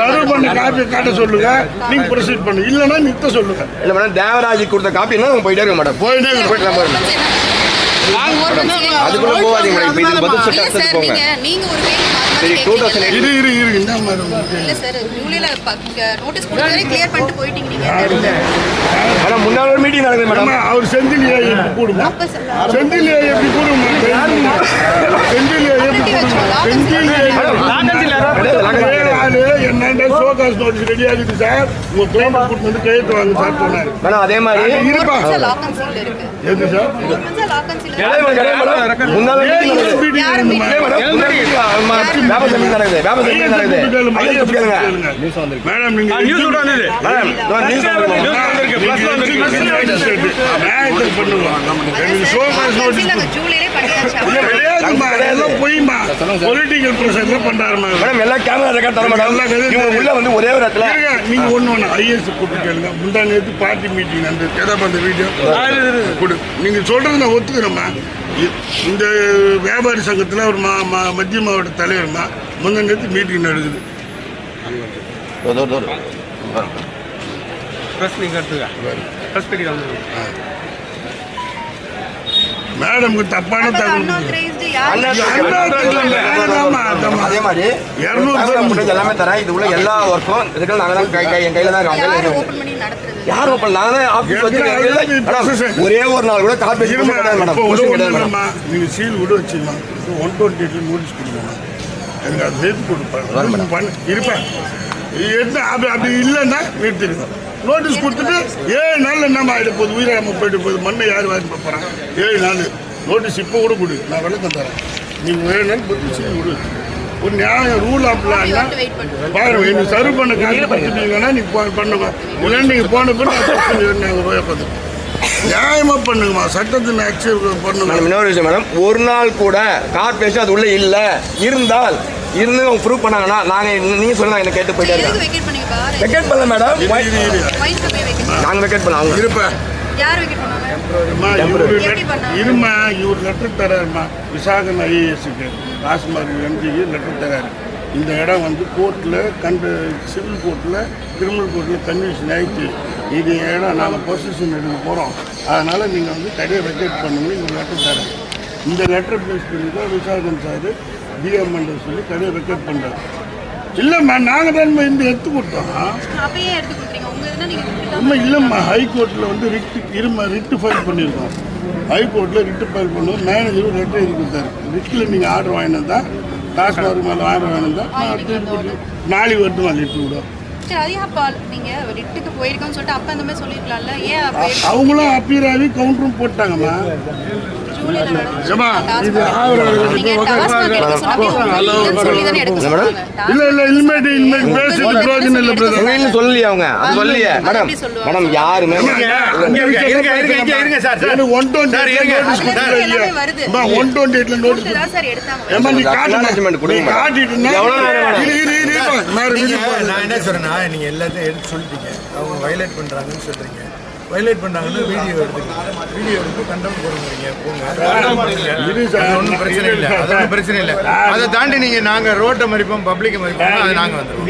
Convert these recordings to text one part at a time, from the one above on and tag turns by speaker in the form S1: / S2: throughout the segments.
S1: Serve பண்ண copy காட்ட சொல்லுங்க, நீங்க ப்ரொசீட் பண்ணுங்க. இல்லைன்னா நிறுத்த சொல்லுங்க.
S2: இல்லை மேடம், தேவராஜ் கொடுத்த காப்பின்னா போயிட்டே இருக்க மேடம். போயிட்டே அதுக்குள்ள போகாதீங்க மேடம். இப்போ இது பதில் செட் போங்க.
S3: நீங்க ஒரு
S2: சரி 2008
S1: இரு என்ன மேடம்
S3: இல்ல சார், ஜூலைல நோட்டீஸ் கொடுத்ததே கிளியர் பண்ணிட்டு போயிட்டீங்க நீங்க.
S2: மேடம் முன்னாள் ஒரு மீட்டிங் நடக்குது மேடம்.
S1: அவர் செந்திலியா எப்படி கூடுமா? செந்திலியா எப்படி கூடுமா? செந்திலியா எப்படி என்னண்டா ஷோகாஸ் நோட்டீஸ் ரெடி ஆகுது சார், உங்க கிளைண்ட் கூட்டு வந்து கையெழுத்து வாங்க சார் சொன்னாரு
S2: மேடம். அதே மாதிரி
S1: இருப்பா
S3: லாக் அண்ட் சீல் இருக்கு.
S1: எது சார்
S3: லாக் அண்ட் சீல்
S2: முன்னாள் மீட்டிங்
S1: மேடம் நீங்க நியூஸ் வந்தது மேடம் நியூஸ்
S3: ஜூலைலே பண்ணியாச்சு.
S1: போய்மா பொலிட்டிக்கல் பிரஷர்ல பண்றாரு மேடம்.
S2: எல்லாம் கேமரா ரெக்கார்ட் தர மேடம். உள்ள வந்து ஒரே ஒரு இடத்துல
S1: நீங்க ஒண்ணு ஐஎஸ் கூப்பிட்டு கேளுங்க. முந்தா நேற்று பார்ட்டி மீட்டிங் அந்த ஏதாவது அந்த வீடியோ கொடு. நீங்க சொல்றது நான் ஒத்துக்கிறேம்மா. இந்த வியாபாரி சங்கத்தில் ஒரு மத்திய மாவட்ட தலைவர்மா முந்தா நேற்று மீட்டிங் நடக்குது. மேடம்க்கு தப்பான தகவல்
S2: அதே மாதிரி 200 எல்லாமே தரேன். இது உள்ள எல்லா ஒர்க்கும் இதுக்கு நாங்க தான் என் கையில தான் இருக்காங்க. யார் ஓப்பன் நாங்க தான் ஆபீஸ் வச்சிருக்கோம். ஒரே ஒரு நாள் கூட கார்பரேஷன் மேடம்.
S1: நீங்க சீல் விட வச்சுக்கலாம். 128 நோட்டீஸ் கொடுக்கணும். எனக்கு அது சேர்த்து கொடுப்பேன் இருப்பேன். என்ன அப்படி இல்லைன்னா நிறுத்திடுங்க. நோட்டீஸ் கொடுத்துட்டு 7 நாள் என்னமா ஆகிட போகுது, உயிரை நம்ம போயிட்டு போகுது. மண்ணை யார் வாங்கி போகிறான்? 7 நாள் நோட்டீஸ் இப்போ கூட கொடு, நான் விளக்கம் தரேன். நீங்கள் 7 நாள் பற்றி சீல் விடு. ஒரு நியாயம் ரூல் ஆப்லான்னா பாருங்க. என்ன சர்வ் பண்ண காசு கொடுத்துட்டீங்கன்னா நீங்கள் பண்ணுங்க. இல்லைன்னு நீங்கள் போன பிறகு நாங்கள் போய் பார்த்து நியாயமாக பண்ணுங்கம்மா. சட்டத்தின் ஆக்சியல் பண்ணுங்க.
S2: இன்னொரு விஷயம் மேடம், ஒரு நாள் கூட கார்பரேஷன் அது உள்ள இல்லை இருந்தால் இருந்து அவங்க ப்ரூவ் பண்ணாங்கன்னா நாங்கள் நீங்கள் சொல்லுங்க என்ன கேட்டு போயிட்டே இருக்கோம். வெக்கேட் பண்ணல மேடம், நாங்கள் வெக்கேட் பண்ணலாம். அவங்க
S1: இருப்பேன் இருமா. இவர் லெட்டர் தராருமா விசாகன் ஐஏஎஸ்க்கு, ராஜ்குமார் எம்ஜிக்கு லெட்டர் தராரு. இந்த இடம் வந்து கோர்ட்டில் சிவில் கோர்ட்டில் கிரிமினல் கோர்ட்டில் கன்விஷன் ஆகிடுச்சு. இது இடம் நாங்கள் பொசிஷன் எடுக்க போகிறோம், அதனால் நீங்கள் வந்து கடையை வெக்கேட் பண்ணணும்னு இவர் லெட்டர் தராரு. இந்த லெட்டர் பேஸ் பண்ணி தான் விசாகன் சார் டிஎம்என்ற சொல்லி கடையை வெக்கேட் பண்ணுறாரு. இல்லைம்மா நாங்கள் தான் இந்த எடுத்து கொடுத்தோம். இல்லைம்மா ஹைகோர்ட்டில் வந்து ரிட்டு ஃபைல் பண்ணியிருக்கோம். ஹைகோர்ட்டில் ரிட்டு ஃபைல் பண்ணுவோம். மேனேஜரும் லெட்டர் எழுதி கொடுத்தாரு. ரிட்டில் நீங்கள் ஆர்டர் வாங்கினதா டாஸ்மார்க் மேலே ஆர்டர் வாங்கினதா நாளைக்கு வருதுமா லிட்டு விட. அவங்களும் அப்பீர் ஆகி கவுண்டரும் போட்டாங்கம்மா.
S2: சொல்லலையே அவங்க சொல்லலையே மேடம். மேடம் யாருமே
S4: நான் என்ன சொல்றேன்னா, நீங்க எல்லாத்தையும் எடுத்து சொல்லிட்டீங்க. அவங்க வயலேட் பண்றாங்கன்னு சொல்றீங்க. வயலேட் பண்ணாங்கன்னு வீடியோ எடுத்து கண்டம் போடுறீங்க. போங்க, ஒன்றும் பிரச்சனை இல்லை. அது ஒன்றும் பிரச்சனை இல்லை. அதை தாண்டி நீங்க நாங்க ரோட்டை மறிப்போம், பப்ளிக்கை மறிப்போம், அது நாங்க வந்துடுவோம்.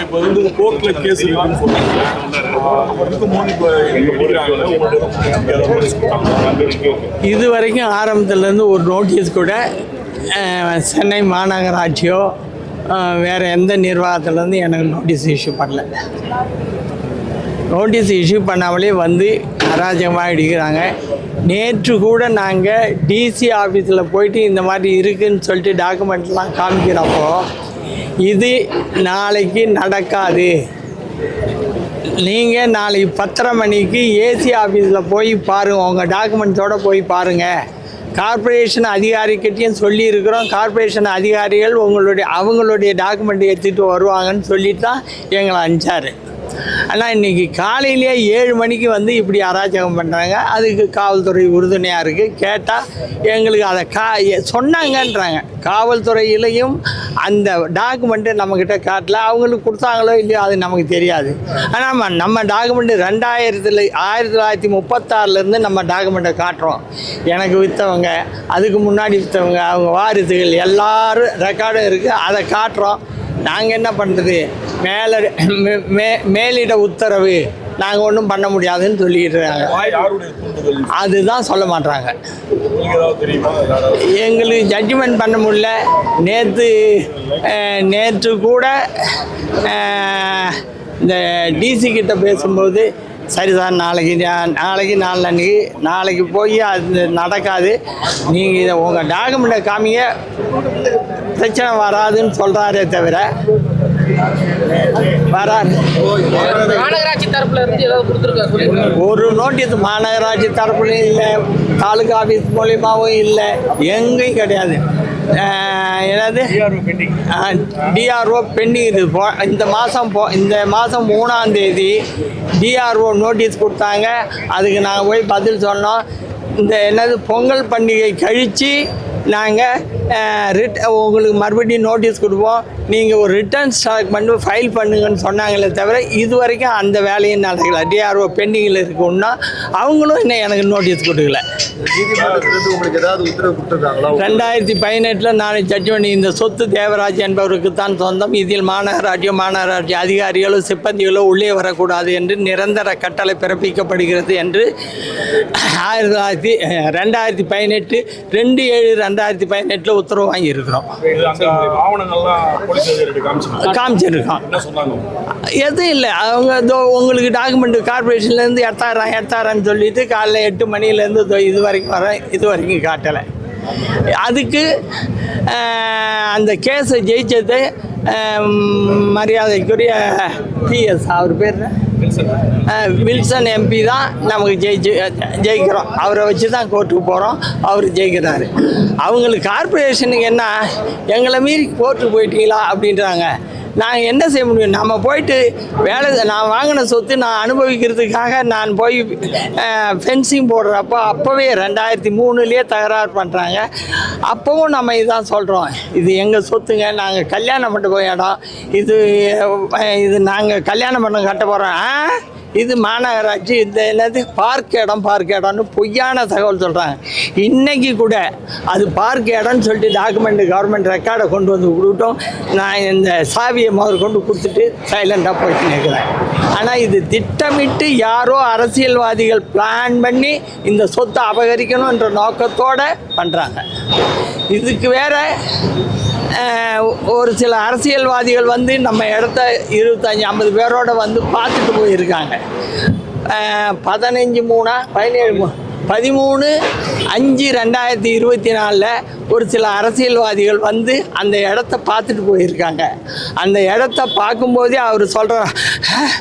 S5: இப்போ வந்து கோர்ட்டில் கேஸ் இருக்குன்னு சொல்லுவாங்க.
S6: இது வரைக்கும் ஆரம்பத்துலேருந்து ஒரு நோட்டீஸ் கூட சென்னை மாநகராட்சியோ வேறு எந்த நிர்வாகத்துலேருந்து எனக்கு நோட்டீஸ் இஷ்யூ பண்ணல. நோட்டீஸ் இஷ்யூ பண்ணாமலே வந்து அராஜகமாக இடிக்கிறாங்க. நேற்று கூட நாங்கள் டிசி ஆஃபீஸில் போயிட்டு இந்த மாதிரி இருக்குதுன்னு சொல்லிட்டு டாக்குமெண்ட்லாம் காமிக்கிறப்போ இது நாளைக்கு நடக்காது, நீங்கள் நாளைக்கு 10:30 மணிக்கு ஏசி ஆஃபீஸில் போய் பாருங்கள், உங்கள் டாக்குமெண்ட்ஸோடு போய் பாருங்கள், கார்ப்பரேஷன் அதிகாரிக்கிட்டையும் சொல்லியிருக்கிறோம், கார்ப்பரேஷன் அதிகாரிகள் அவங்களுடைய டாக்குமெண்ட் எடுத்துகிட்டு வருவாங்கன்னு சொல்லிட்டு தான் எங்களை அனுப்பிச்சார். ஆனால் இன்றைக்கி காலையிலேயே 7 மணிக்கு வந்து இப்படி அராஜகம் பண்ணுறாங்க. அதுக்கு காவல்துறை உறுதுணையாக இருக்குது. கேட்டால் எங்களுக்கு அதை சொன்னாங்கன்றாங்க. காவல்துறையிலையும் அந்த டாக்குமெண்ட்டு நம்மக்கிட்ட காட்டல, அவங்களுக்கு கொடுத்தாங்களோ இல்லையோ அது நமக்கு தெரியாது. ஆனால் நம்ம டாக்குமெண்ட்டு 1936 நம்ம டாக்குமெண்ட்டை காட்டுறோம். எனக்கு விற்றவங்க, அதுக்கு முன்னாடி விற்றவங்க, அவங்க வாரிசுகள் எல்லாரும் ரெக்கார்டும் இருக்குது, அதை காட்டுறோம். நாங்கள் என்ன பண்ணுறது, மேலிட உத்தரவு, நாங்கள் ஒன்றும் பண்ண முடியாதுன்னு சொல்லிக்கிட்டு இருக்காங்க. அதுதான் சொல்ல மாட்டாங்க. எங்களுக்கு ஜட்ஜ்மெண்ட் பண்ண முடியல. நேற்று கூட இந்த டிசி கிட்ட பேசும்போது, சரி சார் நாளைக்கு போய் அது நடக்காது, நீங்கள் இதை உங்கள் டாக்குமெண்ட்டை காமிங்க, பிரச்சனை வராதுன்னு சொல்கிறாரே தவிர வராது.
S7: மாநகராட்சி தரப்புல இருந்து ஏதாவது கொடுத்துருக்காங்க?
S6: ஒரு நோட்டீஸ் மாநகராட்சி தரப்புலையும் இல்லை, தாலுகா ஆஃபீஸ் மூலியமாகவும் இல்லை, எங்கேயும் கிடையாது. என்னது டிஆர்ஓ பெண்டிங் இருக்குது. இந்த மாதம் 3ஆம் தேதி டிஆர்ஓ நோட்டீஸ் கொடுத்தாங்க. அதுக்கு நாங்கள் போய் பதில் சொன்னோம். இந்த பொங்கல் பண்டிகை கழித்து நாங்கள் உங்களுக்கு மறுபடியும் நோட்டீஸ் கொடுப்போம், நீங்கள் ஒரு ரிட்டர்ன் ஸ்டாக்மெண்ட் ஃபைல் பண்ணுங்கன்னு சொன்னாங்களே தவிர இது வரைக்கும் அந்த வேலையும் நடக்கலை. டிஆர்ஓ பெண்டிங்கில் இருக்குன்னா அவங்களும் இன்னும் எனக்கு நோட்டீஸ் கொடுக்கல.
S2: உங்களுக்கு ஏதாவது உத்தரவு கொடுத்துருக்காங்களா?
S6: 2018 நான் ஜட்ஜ்மெண்ட், இந்த சொத்து தேவராஜ் என்பவருக்கு தான் சொந்தம், இதில் மாநகராட்சி அதிகாரிகளோ சிப்பந்திகளோ உள்ளே வரக்கூடாது என்று நிரந்தர கட்டளை பிறப்பிக்கப்படுகிறது என்று 2018 2/7/2018 உத்தரவு வாங்கியிருக்கிறோம். காமிச்சிருக்கோம். எதுவும் இல்லை, அவங்க உங்களுக்கு டாக்குமெண்ட் கார்பரேஷன்லேருந்து எடுத்தாரான்னு சொல்லிட்டு காலைல 8 மணிலேருந்து இது வரைக்கும் காட்டலை. அதுக்கு அந்த கேஸை ஜெயிச்சது மரியாதைக்குரிய பிஎஸ், அவர் பேர் வில்சன் எம்பி தான் நமக்கு ஜெயிக்கிறோம். அவரை வச்சு தான் கோர்ட்டுக்கு போகிறோம், அவர் ஜெயிக்கிறாரு. அவங்களுக்கு கார்பரேஷனுக்கு என்ன, எங்களை மீறி கோர்ட்டுக்கு போயிட்டீங்களா அப்படின்றாங்க. நாங்கள் என்ன செய்ய முடியும்? நம்ம போயிட்டு நான் வாங்கின சொத்து நான் அனுபவிக்கிறதுக்காக நான் போய் ஃபென்சிங் போடுறப்போ அப்போவே 2003 தகராறு பண்ணுறாங்க. அப்போவும் நம்ம இதுதான் சொல்கிறோம், இது எங்கள் சொத்துங்க, நாங்கள் கல்யாணம் பண்ண போய் இடம், இது நாங்கள் கல்யாணம் பண்ண கட்ட போகிறோம், இது மாநகராட்சி, இந்த பார்க் இடம்னு பொய்யான தகவல் சொல்கிறாங்க. இன்றைக்கி கூட அது பார்க் இடம்னு சொல்லிட்டு டாக்குமெண்ட் கவர்மெண்ட் ரெக்கார்டை கொண்டு வந்து கொடுத்தோம். நான் இந்த சாவியை முதல் கொண்டு கொடுத்துட்டு சைலண்டாக போயிட்டு நிற்கிறேன். ஆனால் இது திட்டமிட்டு யாரோ அரசியல்வாதிகள் பிளான் பண்ணி இந்த சொத்தை அபகரிக்கணுன்ற நோக்கத்தோடு பண்ணுறாங்க. இதுக்கு வேறு ஒரு சில அரசியல்வாதிகள் வந்து நம்ம இடத்த 25-50 பேரோடு வந்து பார்த்துட்டு போயிருக்காங்க. 13/5/2024 ஒரு சில அரசியல்வாதிகள் வந்து அந்த இடத்த பார்த்துட்டு போயிருக்காங்க. அந்த இடத்த பார்க்கும்போதே அவர் சொல்கிறார்,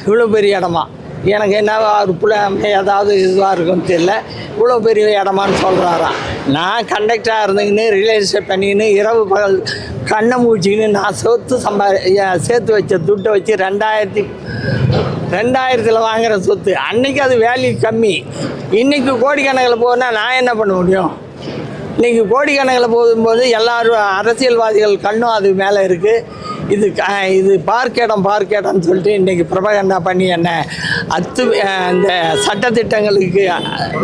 S6: இவ்வளோ பெரிய இடமா, எனக்கு என்ன ஒரு பிள்ளை ஏதாவது இதுவாக இருக்குன்னு தெரியல, இவ்வளோ பெரிய இடமான்னு சொல்கிறாராம். நான் கண்டக்டராக இருந்துக்கின்னு ரியல் எஸ்டேட் பண்ணிக்கின்னு இரவு பகல் கண்ணை மூச்சிக்கின்னு நான் சேர்த்து வச்ச துட்டை வச்சு 2000 வாங்குகிற சொத்து. அன்றைக்கி அது வேல்யூ கம்மி, இன்றைக்கி கோடிக்கணக்கில் போனால் நான் என்ன பண்ண முடியும்? இன்றைக்கி கோடிக்கணக்கில் போகும்போது எல்லாரும் அரசியல்வாதிகள் கண்ணும் அது மேலே இருக்குது. இது பார்க் இடம்னு சொல்லிட்டு இன்றைக்கி பிரபகண்டா பண்ணி என்ன இந்த சட்டத்திட்டங்களுக்கு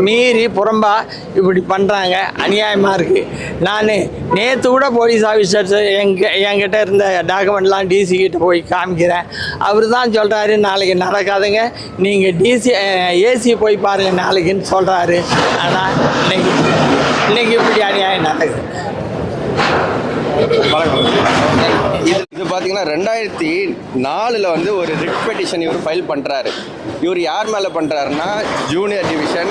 S6: மீறி புறம்பா இப்படி பண்ணுறாங்க, அநியாயமாக இருக்குது. நான் நேற்று கூட போலீஸ் ஆஃபீஸர்ஸ் என்கிட்ட இருந்த டாக்குமெண்ட்லாம் டிசி கிட்ட போய் காமிக்கிறேன். அவர் தான் சொல்கிறாரு, நாளைக்கு நடக்காதுங்க, நீங்கள் ஏசி போய் பாருங்கள் நாளைக்குன்னு சொல்கிறாரு. ஆனால் இன்னைக்கு இப்படி அநியாயம் நடக்குது.
S8: பார்த்தீங்கன்னா 2004 வந்து ஒரு ரிட் பெட்டிஷன் இவர் ஃபைல் பண்ணுறாரு. இவர் யார் மேலே பண்ணுறாருன்னா ஜூனியர் டிவிஷன்,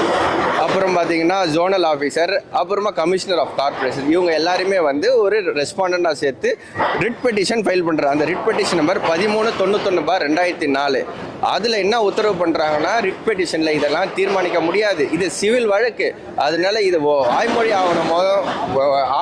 S8: அப்புறம் பார்த்தீங்கன்னா ஜோனல் ஆஃபீஸர், அப்புறமா கமிஷனர் ஆஃப் கார்பரேஷன், இவங்க எல்லாருமே வந்து ஒரு ரெஸ்பாண்டண்டாக சேர்த்து ரிட் பெட்டிஷன் ஃபைல் பண்ணுறாரு. அந்த ரிட் பெட்டிஷன் நம்பர் 1391/2004. அதில் என்ன உத்தரவு பண்ணுறாங்கன்னா, ரிட் பெட்டிஷனில் இதெல்லாம் தீர்மானிக்க முடியாது, இது சிவில் வழக்கு, அதனால இது வாய்மொழி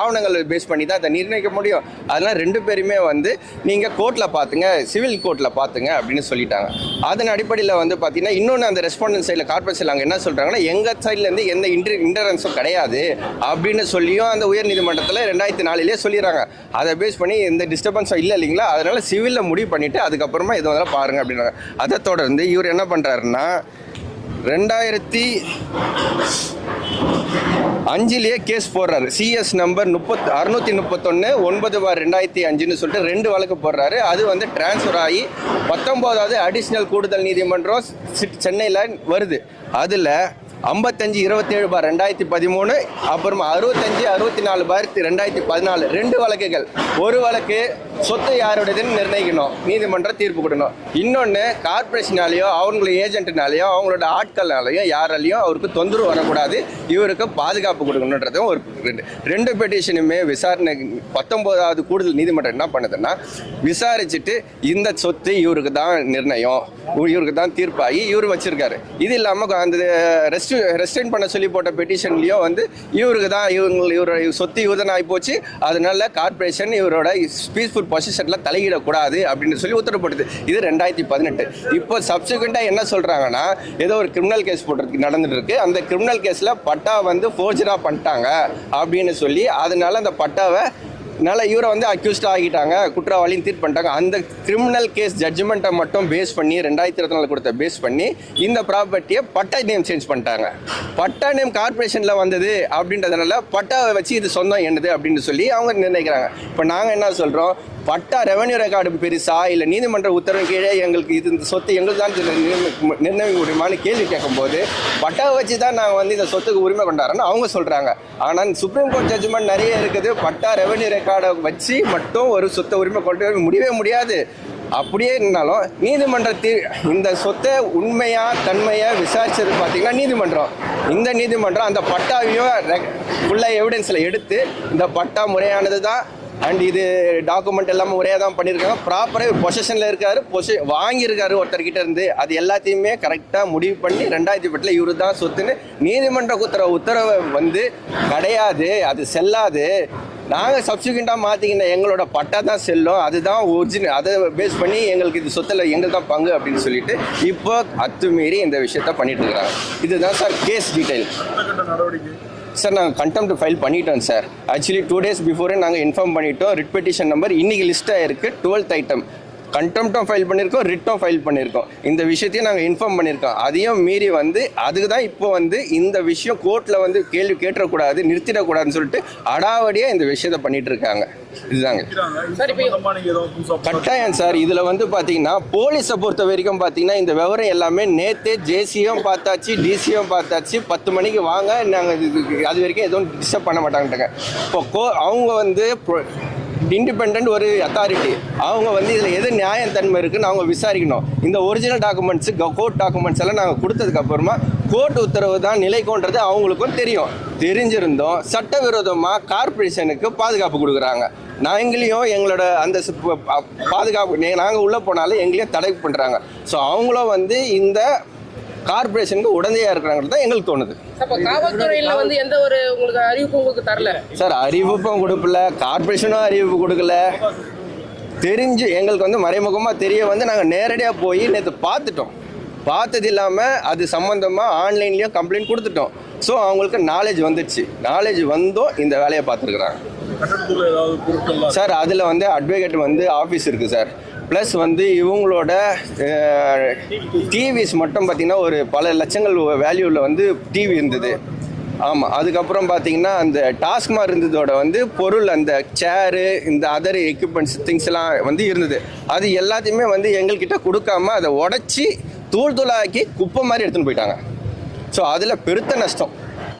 S8: ஆவணங்கள் பேஸ் பண்ணி தான் இதை நிர்ணயிக்க முடியும். அதனால் 2 பேருமே வந்து நீங்கள் கோர்ட்டில் பார்த்துங்க, சிவில் கோர்ட்டில் பார்த்துங்க அப்படின்னு சொல்லிட்டாங்க. அதன் அடிப்படையில் வந்து பார்த்தீங்கன்னா இன்னொன்று அந்த ரெஸ்பாண்டன்ட் சைடில் கார்பரேஷன் அங்கே என்ன சொல்கிறாங்கன்னா, எங்கள் சைட்லேருந்து எந்த இன்டரன்ஸும் கிடையாது அப்படின்னு சொல்லியும் அந்த உயர்நீதிமன்றத்தில் 2004 சொல்லிடுறாங்க. அதை பேஸ் பண்ணி எந்த டிஸ்டர்பன்ஸும் இல்லை இல்லைங்களா, அதனால் சிவிலில் முடிவு பண்ணிவிட்டு அதுக்கப்புறமா இது வந்து பாருங்கள் அப்படின்னாங்க. அதை தொடர்ந்து இவர் என்ன பண்ணுறாருன்னா 2005 கேஸ் போடுறாரு. சிஎஸ் நம்பர் 631/9/2005 சொல்லிட்டு 2 வழக்கு போடுறாரு. அது வந்து டிரான்ஸ்ஃபர் ஆகி 19வது அடிஷ்னல் கூடுதல் நீதிமன்றம் சென்னையில் வருது. அதில் 55/27/2013, அப்புறமா 65/64/2014 2 வழக்குகள். ஒரு வழக்கு சொத்து யாருடையதுன்னு நிர்ணயிக்கணும், நீதிமன்றம் தீர்ப்பு கொடுக்கணும். இன்னொன்று கார்பரேஷனாலேயோ அவங்களோட ஏஜென்ட்னாலேயோ அவங்களோட ஆட்கள்னாலேயோ யாராலையும் அவருக்கு தொந்தரவு வரக்கூடாது, இவருக்கு பாதுகாப்பு கொடுக்கணுன்றதும் ஒரு 2 பெட்டிஷனுமே விசாரணை 19வது கூடுதல் நீதிமன்றம் என்ன பண்ணுதுன்னா விசாரிச்சுட்டு இந்த சொத்து இவருக்கு தான் நிர்ணயம், இவருக்கு தான் தீர்ப்பாகி இவர் வச்சிருக்காரு. இது இல்லாமல் அந்த ரெஸ்ட்ரிக்ட் பண்ண சொல்லி போட்ட பெட்டிஷன்லேயும் வந்து இவருக்கு தான் இவரோட சொத்து இவர்தான் ஆகி போச்சு, அதனால கார்பரேஷன் இவரோட பீஸ்ஃபுல் பொசிஷனில் தலையிடக்கூடாது அப்படின்னு சொல்லி உத்தரப்படுது. இது 2018. இப்போ சப்சிக்வெண்ட்டாக என்ன சொல்கிறாங்கன்னா, ஏதோ ஒரு கிரிமினல் கேஸ் போட்டு நடந்துட்டு இருக்கு, அந்த கிரிமினல் கேஸில் பட்டா வந்து ஃபோர்ஜராக பண்ணிட்டாங்க அப்படின்னு சொல்லி அதனால அந்த பட்டாவை இவரை வந்து அக்யூஸ்ட் ஆகிட்டாங்க, குற்றவாளின்னு தீர்ப்பு பண்ணிட்டாங்க. அந்த கிரிமினல் கேஸ் ஜட்ஜ்மெண்ட்டை மட்டும் பேஸ் பண்ணி 2024 கொடுத்த பேஸ் பண்ணி இந்த ப்ராப்பர்ட்டியை பட்டா நேம் சேஞ்ச் பண்ணிட்டாங்க. பட்டா நேம் கார்பரேஷனில் வந்தது அப்படின்றதுனால பட்டாவை வச்சு இது சொந்தம் என்னது அப்படின்னு சொல்லி அவங்க நிர்ணயிக்கிறாங்க. இப்போ நாங்கள் என்ன சொல்கிறோம், பட்டா ரெவன்யூ ரெக்கார்டு பெருசா இல்லை நீதிமன்ற உத்தரவு கீழே எங்களுக்கு இது இந்த சொத்து எங்களுக்கு தான் நிர்ணயிக்க முடியுமான்னு கேள்வி கேட்கும்போது பட்டாவை வச்சு தான் நாங்கள் வந்து இந்த சொத்துக்கு உரிமை கொண்டாடுறோன்னு அவங்க சொல்கிறாங்க. ஆனால் சுப்ரீம் கோர்ட் ஜட்ஜ்மெண்ட் நிறைய இருக்குது, பட்டா ரெவன்யூ ரெக்கார்டை வச்சு மட்டும் ஒரு சொத்தை உரிமை கொண்டு வர முடியவே முடியாது. அப்படியே இருந்தாலும் நீதிமன்றத்தில் இந்த சொத்தை உண்மையாக தன்மையாக விசாரித்தது பார்த்திங்கன்னா நீதிமன்றம், இந்த நீதிமன்றம் அந்த பட்டாவையும் ஃபுல்லாக எவிடன்ஸில் எடுத்து இந்த பட்டா முறையானது தான் அண்ட் இது டாக்குமெண்ட் எல்லாமே முறையாக தான் பண்ணியிருக்காங்க, ப்ராப்பராக பொசிஷனில் இருக்காரு, வாங்கியிருக்காரு ஒருத்தர்கிட்ட இருந்து, அது எல்லாத்தையுமே கரெக்டாக முடிவு பண்ணி 2008 இவரு தான் சொத்துன்னு நீதிமன்ற உத்தரவை வந்து கிடையாது, அது செல்லாது, நாங்கள் சப்சிக்வெண்ட்டாக மாற்றிக்கிட்ட எங்களோட பட்டா தான் செல்லும், அதுதான் ஒரிஜினல், அதை பேஸ் பண்ணி எங்களுக்கு இது சொத்தில் எங்களுக்கு தான் பங்கு அப்படின்னு சொல்லிட்டு இப்போ அத்துமீறி இந்த விஷயத்த பண்ணிட்டு இருக்கிறாங்க. இதுதான் சார் கேஸ் டீட்டெயில். சார் நாங்கள் கண்டெம்ட் ஃபைல் பண்ணிட்டோம் சார். ஆக்சுவலி 2 days பிஃபோரே நாங்கள் இன்ஃபார்ம் பண்ணிட்டோம். ரிட் பெட்டிஷன் நம்பர் இன்றைக்கி லிஸ்ட்டாக இருக்குது, 12th ஐட்டம். கண்டெம்ட்டும் ஃபைல் பண்ணியிருக்கோம், ரிட்டும் ஃபைல் பண்ணியிருக்கோம். இந்த விஷயத்தையும் நாங்கள் இன்ஃபார்ம் பண்ணியிருக்கோம். அதையும் மீறி வந்து அதுக்கு தான் இப்போ வந்து இந்த விஷயம் கோர்ட்டில் வந்து கேள்வி கேட்டக்கூடாது, நிறுத்திடக்கூடாதுன்னு சொல்லிட்டு அடாவடியாக இந்த விஷயத்தை பண்ணிட்டு இருக்காங்க. இதுதாங்க கட்டாயம் சார். இதில் வந்து பார்த்தீங்கன்னா போலீஸை பொறுத்த வரைக்கும் பார்த்தீங்கன்னா இந்த விவரம் எல்லாமே நேற்று ஜேசியும் பார்த்தாச்சு, டிசியும் பார்த்தாச்சு, 10 மணிக்கு வாங்க நாங்கள் அது வரைக்கும் எதுவும் டிஸ்டர்ப் பண்ண மாட்டாங்கட்டாங்க. இப்போ அவங்க வந்து இண்டிபெண்ட் ஒரு அத்தாரிட்டி, அவங்க வந்து இதில் எது நியாயத்தன்மை இருக்குன்னு அவங்க விசாரிக்கணும். இந்த ஒரிஜினல் டாக்குமெண்ட்ஸு கோர்ட் டாக்குமெண்ட்ஸ் எல்லாம் நாங்கள் கொடுத்ததுக்கப்புறமா கோர்ட் உத்தரவு தான் நிலைக்கோன்றது அவங்களுக்கும் தெரியும். தெரிஞ்சிருந்தோம் சட்டவிரோதமாக கார்பரேஷனுக்கு பாதுகாப்பு கொடுக்குறாங்க. நாங்களையும் எங்களோட அந்த பாதுகாப்பு நாங்கள் உள்ளே போனாலும் எங்களையும் தடை பண்ணுறாங்க. ஸோ அவங்களும் வந்து இந்த கார்பரேஷனுக்கு உடந்தையாக இருக்கிறாங்கிறது தான் எங்களுக்கு தோணுது.
S7: காவல்துறையில் வந்து எந்த ஒரு உங்களுக்கு அறிவிப்பு உங்களுக்கு தரல
S8: சார்? அறிவிப்பும் கொடுக்கல, கார்பரேஷனும் அறிவிப்பு கொடுக்கல. தெரிஞ்சு எங்களுக்கு வந்து மறைமுகமாக தெரிய வந்து நாங்கள் நேரடியாக போய் நேற்று பார்த்துட்டோம். பார்த்தது இல்லாமல் அது சம்மந்தமாக ஆன்லைன்லேயும் கம்ப்ளைண்ட் கொடுத்துட்டோம். ஸோ அவங்களுக்கு நாலேஜ் வந்துடுச்சு. நாலேஜ் வந்தும் இந்த வேலையை பார்த்துருக்குறாங்க சார். அதில் வந்து அட்வொகேட் வந்து ஆஃபீஸ் இருக்குது சார். ப்ளஸ் வந்து இவங்களோட டிவிஸ் மட்டும் பார்த்திங்கன்னா ஒரு பல லட்சங்கள் வேல்யூவில் வந்து டிவி இருந்தது. ஆமாம். அதுக்கப்புறம் பார்த்திங்கன்னா அந்த டாஸ்மாக் இருந்ததோட வந்து பொருள் அந்த சேரு இந்த அதர் எக்யூப்மெண்ட்ஸ் திங்ஸ் எல்லாம் வந்து இருந்தது. அது எல்லாத்தையுமே வந்து எங்கள்கிட்ட கொடுக்காம அதை உடச்சி தூள் தூளாக்கி குப்பை மாதிரி எடுத்துன்னு போயிட்டாங்க. ஸோ அதில் பெருத்த நஷ்டம்.